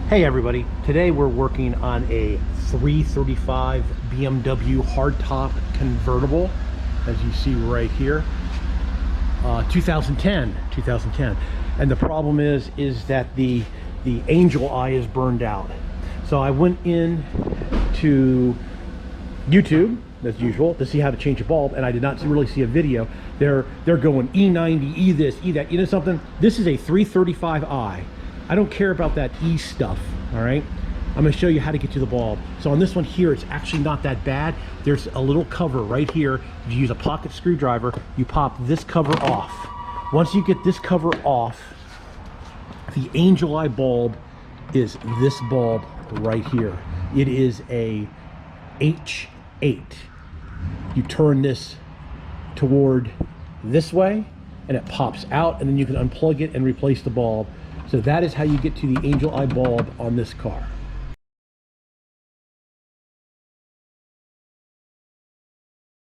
Hey everybody, today we're working on a 335 BMW hardtop convertible, as you see right here, 2010. And the problem is that the angel eye is burned out. So I went in to YouTube, as usual, to see how to change a bulb, and I did not really see a video. They're going E90, E this, E that. You know something? This is a 335i. I don't care about that E stuff, all right? I'm gonna show you how to get to the bulb. So on this one here, it's actually not that bad. There's a little cover right here. If you use a pocket screwdriver, you pop this cover off. Once you get this cover off, the angel eye bulb is this bulb right here. It is a H8. You turn this toward this way and it pops out, and then you can unplug it and replace the bulb. So that is how you get to the angel eye bulb on this car.